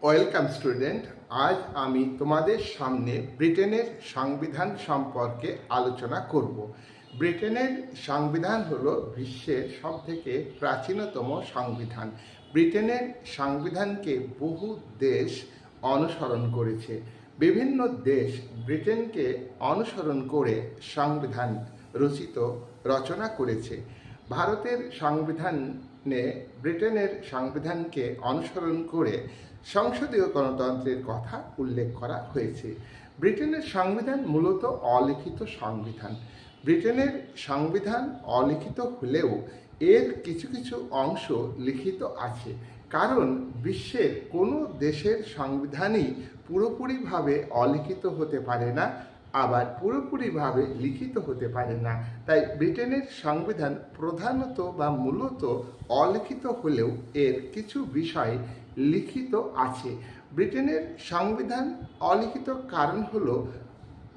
Welcome student. আজ আমি তোমাদের সামনে ব্রিটেনের সংবিধান সম্পর্কে আলোচনা করব। ব্রিটেনের সংবিধান হলো বিশ্বের সবথেকে প্রাচীনতম সংবিধান। ব্রিটেনের সংবিধানকে বহু দেশ অনুসরণ করেছে। বিভিন্ন দেশ ব্রিটেনকে অনুসরণ করে সংবিধান রচনা করেছে। ভারতের সংবিধানে ব্রিটেনের সংবিধানকে অনুসরণ করে সংসদীয় গণতন্ত্রের কথা উল্লেখ করা হয়েছে। ব্রিটেনের সংবিধান মূলত অলিখিত সংবিধান। ব্রিটেনের সংবিধান অলিখিত হলেও এর কিছু কিছু অংশ লিখিত আছে, কারণ বিশ্বের কোনো দেশের সংবিধানই পুরোপুরিভাবে অলিখিত হতে পারে না, আবার পুরোপুরিভাবে লিখিত হতে পারে না। তাই ব্রিটেনের সংবিধান প্রধানত বা মূলত অলিখিত হলেও এর কিছু বিষয় লিখিত আছে। ব্রিটেনের সংবিধান অলিখিত কারণ হলো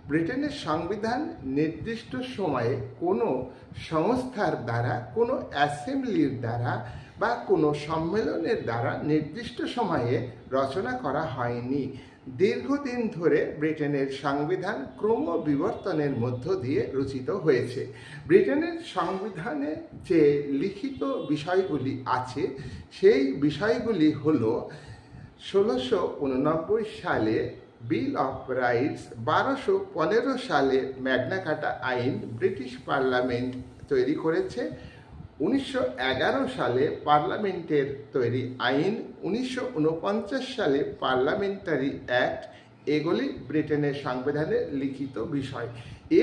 ব্রিটেনের সংবিধান নির্দিষ্ট সময়ে কোনো সংস্থার দ্বারা, কোনো অ্যাসেম্বলির দ্বারা বা কোনো সম্মেলনের দ্বারা নির্দিষ্ট সময়ে রচনা করা হয়নি। দীর্ঘদিন ধরে ব্রিটেনের সংবিধান ক্রমবিবর্তনের মধ্য দিয়ে রচিত হয়েছে। ব্রিটেনের সংবিধানে যে লিখিত বিষয়গুলি আছে সেই বিষয়গুলি হলো 1689 সালে বিল অফ রাইটস, 1215 সালে ম্যাগনা কার্টা আইন ব্রিটিশ পার্লামেন্ট তৈরি করেছে, 1911 সালে পার্লামেন্টের তৈরি আইন, 1949 সালে পার্লামেন্টারি অ্যাক্ট, এগুলি ব্রিটেনের সংবিধানের লিখিত বিষয়।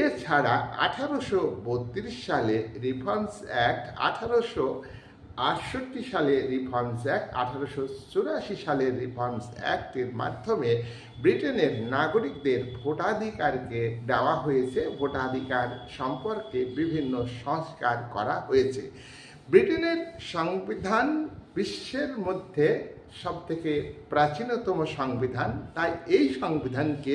এছাড়া 1832 সালে রিফর্মস অ্যাক্ট, 1868 সালে রিফর্মস অ্যাক্ট, 1884 সালের রিফর্মস অ্যাক্টের মাধ্যমে ব্রিটেনের নাগরিকদের ভোটাধিকারকে দেওয়া হয়েছে। ভোটাধিকার সম্পর্কে বিভিন্ন সংস্কার করা হয়েছে। ব্রিটেনের সংবিধান বিশ্বের মধ্যে সবথেকে প্রাচীনতম সংবিধান, তাই এই সংবিধানকে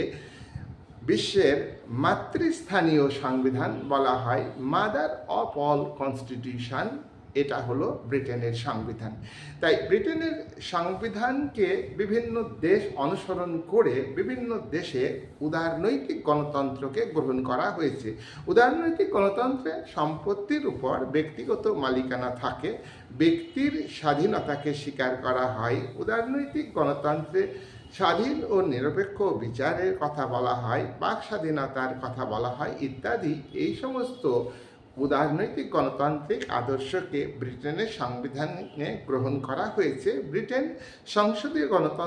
বিশ্বের মাতৃস্থানীয় সংবিধান বলা হয়। মাদার অফ অল কনস্টিটিউশন, এটা হলো ব্রিটেনের সংবিধান। তাই ব্রিটেনের সংবিধানকে বিভিন্ন দেশ অনুসরণ করে বিভিন্ন দেশে উদারনৈতিক গণতন্ত্রকে গ্রহণ করা হয়েছে। উদারনৈতিক গণতন্ত্রে সম্পত্তির উপর ব্যক্তিগত মালিকানা থাকে, ব্যক্তির স্বাধীনতাকে স্বীকার করা হয়। উদারনৈতিক গণতন্ত্রে স্বাধীন ও নিরপেক্ষ বিচারের কথা বলা হয়, বাক স্বাধীনতার কথা বলা হয় ইত্যাদি। এই সমস্ত উদারনৈতিক গণতান্ত্রিক আদর্শকে ব্রিটেনের সংবিধানে গ্রহণ করা হয়েছে। ব্রিটেন সংসদীয় গণতন্ত্র